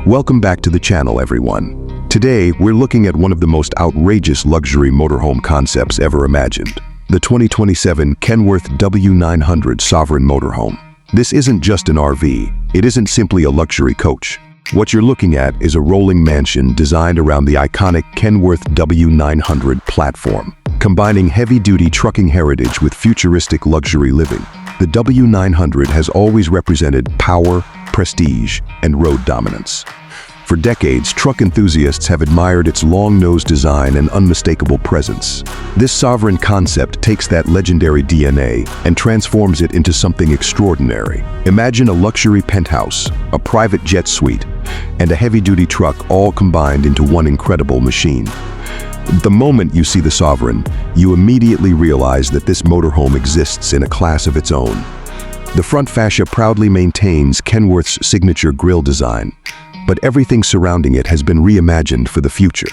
Welcome back to the channel, everyone. Today, we're looking at one of the most outrageous luxury motorhome concepts ever imagined, the 2027 Kenworth W900 Sovereign Motorhome. This isn't just an RV, it isn't simply a luxury coach. What you're looking at is a rolling mansion designed around the iconic Kenworth W900 platform, combining heavy-duty trucking heritage with futuristic luxury living. The W900 has always represented power, prestige, and road dominance. For decades, truck enthusiasts have admired its long-nosed design and unmistakable presence. This Sovereign concept takes that legendary DNA and transforms it into something extraordinary. Imagine a luxury penthouse, a private jet suite, and a heavy-duty truck all combined into one incredible machine. The moment you see the Sovereign, you immediately realize that this motorhome exists in a class of its own. The front fascia proudly maintains Kenworth's signature grille design, but everything surrounding it has been reimagined for the future.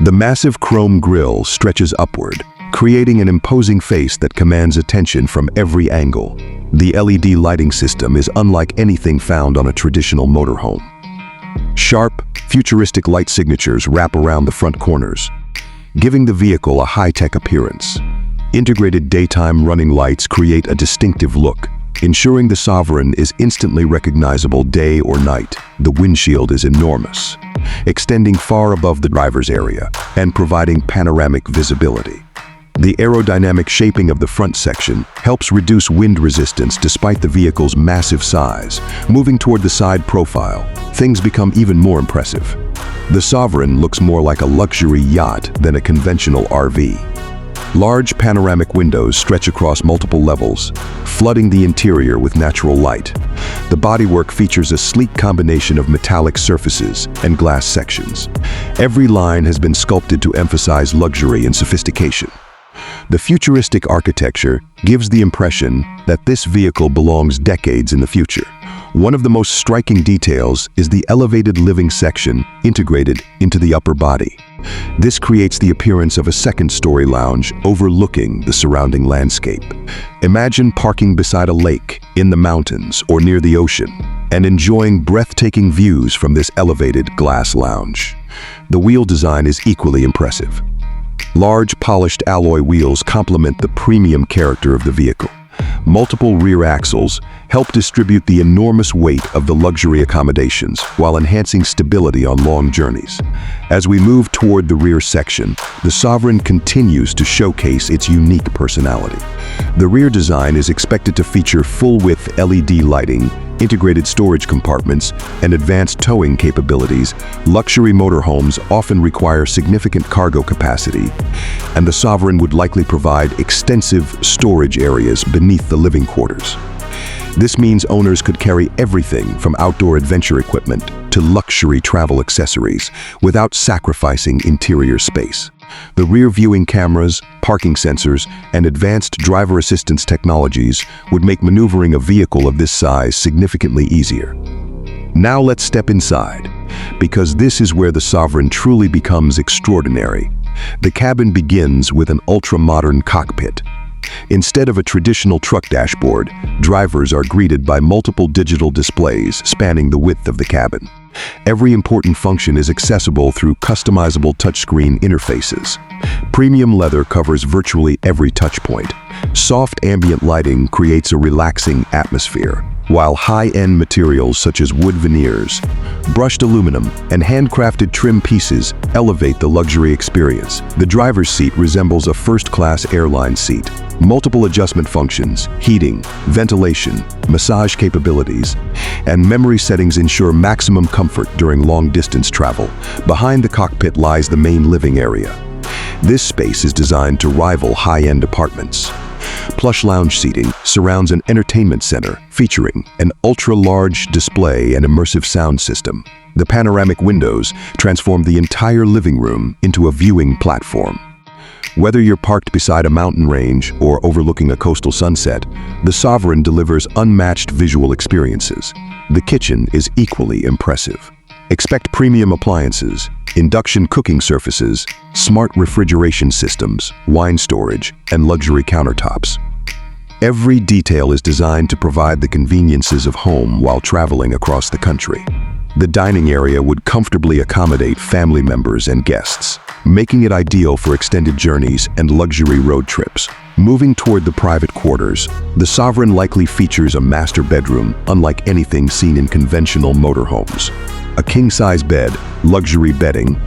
The massive chrome grille stretches upward, creating an imposing face that commands attention from every angle. The LED lighting system is unlike anything found on a traditional motorhome. Sharp, futuristic light signatures wrap around the front corners, giving the vehicle a high-tech appearance. Integrated daytime running lights create a distinctive look, ensuring the Sovereign is instantly recognizable day or night. The windshield is enormous, extending far above the driver's area and providing panoramic visibility. The aerodynamic shaping of the front section helps reduce wind resistance despite the vehicle's massive size. Moving toward the side profile, things become even more impressive. The Sovereign looks more like a luxury yacht than a conventional RV. Large panoramic windows stretch across multiple levels, flooding the interior with natural light. The bodywork features a sleek combination of metallic surfaces and glass sections. Every line has been sculpted to emphasize luxury and sophistication. The futuristic architecture gives the impression that this vehicle belongs decades in the future. One of the most striking details is the elevated living section integrated into the upper body. This creates the appearance of a second-story lounge overlooking the surrounding landscape. Imagine parking beside a lake, in the mountains, or near the ocean, and enjoying breathtaking views from this elevated glass lounge. The wheel design is equally impressive. Large, polished alloy wheels complement the premium character of the vehicle. Multiple rear axles help distribute the enormous weight of the luxury accommodations while enhancing stability on long journeys. As we move toward the rear section, the Sovereign continues to showcase its unique personality. The rear design is expected to feature full-width LED lighting, integrated storage compartments, and advanced towing capabilities. Luxury motorhomes often require significant cargo capacity, and the Sovereign would likely provide extensive storage areas beneath the living quarters. This means owners could carry everything from outdoor adventure equipment to luxury travel accessories without sacrificing interior space. The rear viewing cameras, parking sensors, and advanced driver assistance technologies would make maneuvering a vehicle of this size significantly easier. Now let's step inside, because this is where the Sovereign truly becomes extraordinary. The cabin begins with an ultra-modern cockpit. Instead of a traditional truck dashboard, drivers are greeted by multiple digital displays spanning the width of the cabin. Every important function is accessible through customizable touchscreen interfaces. Premium leather covers virtually every touchpoint. Soft ambient lighting creates a relaxing atmosphere, while high-end materials such as wood veneers, brushed aluminum, and handcrafted trim pieces elevate the luxury experience. The driver's seat resembles a first-class airline seat. Multiple adjustment functions, heating, ventilation, massage capabilities, and memory settings ensure maximum comfort during long-distance travel. Behind the cockpit lies the main living area. This space is designed to rival high-end apartments. Plush lounge seating surrounds an entertainment center featuring an ultra-large display and immersive sound system. The panoramic windows transform the entire living room into a viewing platform. Whether you're parked beside a mountain range or overlooking a coastal sunset, the Sovereign delivers unmatched visual experiences. The kitchen is equally impressive. Expect premium appliances, induction cooking surfaces, smart refrigeration systems, wine storage, and luxury countertops. Every detail is designed to provide the conveniences of home while traveling across the country. The dining area would comfortably accommodate family members and guests, making it ideal for extended journeys and luxury road trips. Moving toward the private quarters, the Sovereign likely features a master bedroom unlike anything seen in conventional motorhomes. A king-size bed, luxury bedding,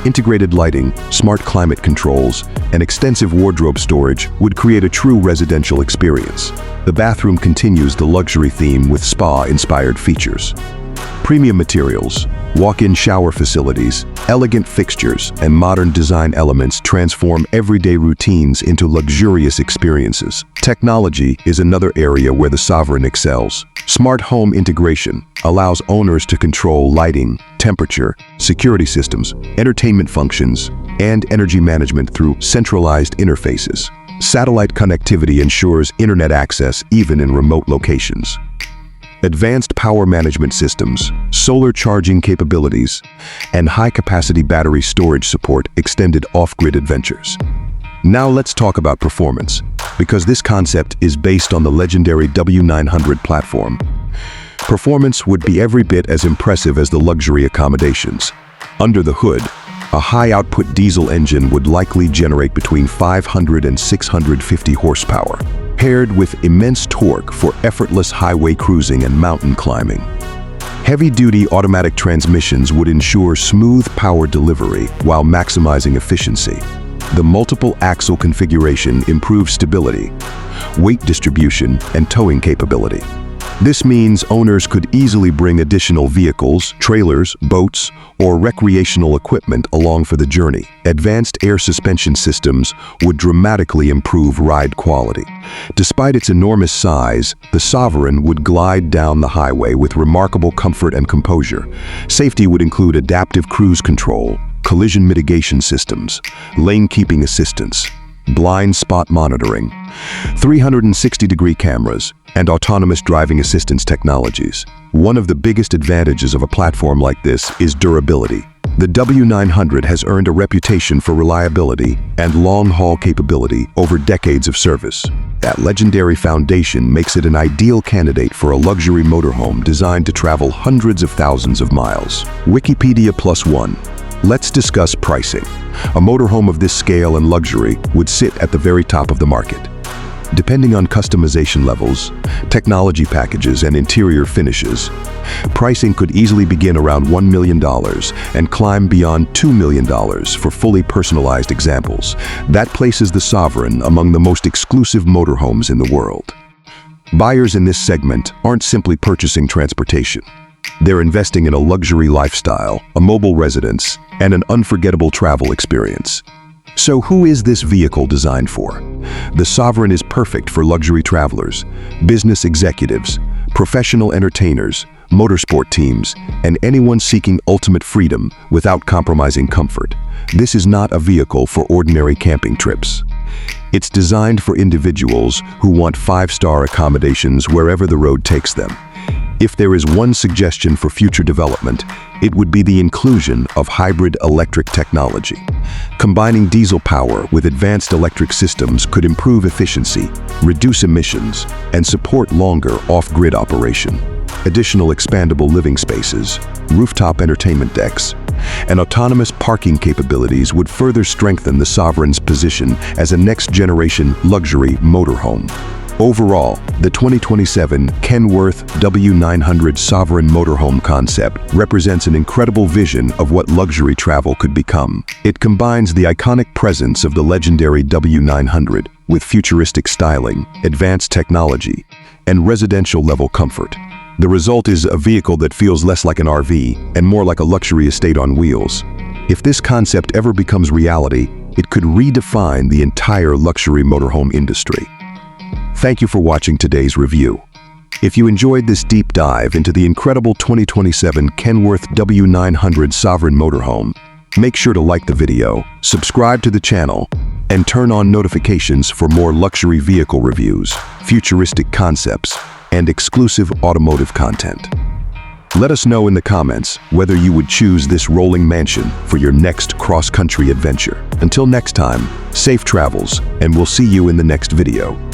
integrated lighting, smart climate controls, and extensive wardrobe storage would create a true residential experience. The bathroom continues the luxury theme with spa-inspired features. Premium materials, walk-in shower facilities, elegant fixtures, and modern design elements transform everyday routines into luxurious experiences. Technology is another area where the Sovereign excels. Smart home integration allows owners to control lighting, temperature, security systems, entertainment functions, and energy management through centralized interfaces. Satellite connectivity ensures internet access even in remote locations. Advanced power management systems, solar charging capabilities, and high-capacity battery storage support extended off-grid adventures. Now let's talk about performance, because this concept is based on the legendary W900 platform. Performance would be every bit as impressive as the luxury accommodations. Under the hood, a high-output diesel engine would likely generate between 500 and 650 horsepower, paired with immense torque for effortless highway cruising and mountain climbing. Heavy-duty automatic transmissions would ensure smooth power delivery while maximizing efficiency. The multiple axle configuration improves stability, weight distribution, and towing capability. This means owners could easily bring additional vehicles, trailers, boats, or recreational equipment along for the journey. Advanced air suspension systems would dramatically improve ride quality. Despite its enormous size, the Sovereign would glide down the highway with remarkable comfort and composure. Safety would include adaptive cruise control, collision mitigation systems, lane keeping assistance, blind spot monitoring, 360-degree cameras, and autonomous driving assistance technologies. One of the biggest advantages of a platform like this is durability. The W900 has earned a reputation for reliability and long-haul capability over decades of service. That legendary foundation makes it an ideal candidate for a luxury motorhome designed to travel hundreds of thousands of miles. Wikipedia +1. Let's discuss pricing. A motorhome of this scale and luxury would sit at the very top of the market. Depending on customization levels, technology packages, and interior finishes, pricing could easily begin around $1 million and climb beyond $2 million for fully personalized examples. That places the Sovereign among the most exclusive motorhomes in the world. Buyers in this segment aren't simply purchasing transportation. They're investing in a luxury lifestyle, a mobile residence, and an unforgettable travel experience. So who is this vehicle designed for? The Sovereign is perfect for luxury travelers, business executives, professional entertainers, motorsport teams, and anyone seeking ultimate freedom without compromising comfort. This is not a vehicle for ordinary camping trips. It's designed for individuals who want five-star accommodations wherever the road takes them. If there is one suggestion for future development, it would be the inclusion of hybrid electric technology. Combining diesel power with advanced electric systems could improve efficiency, reduce emissions, and support longer off-grid operation. Additional expandable living spaces, rooftop entertainment decks, and autonomous parking capabilities would further strengthen the Sovereign's position as a next-generation luxury motorhome. Overall, the 2027 Kenworth W900 Sovereign Motorhome concept represents an incredible vision of what luxury travel could become. It combines the iconic presence of the legendary W900 with futuristic styling, advanced technology, and residential-level comfort. The result is a vehicle that feels less like an RV and more like a luxury estate on wheels. If this concept ever becomes reality, it could redefine the entire luxury motorhome industry. Thank you for watching today's review. If you enjoyed this deep dive into the incredible 2027 Kenworth W900 Sovereign Motorhome, make sure to like the video, subscribe to the channel, and turn on notifications for more luxury vehicle reviews, futuristic concepts, and exclusive automotive content. Let us know in the comments whether you would choose this rolling mansion for your next cross-country adventure. Until next time, safe travels, and we'll see you in the next video.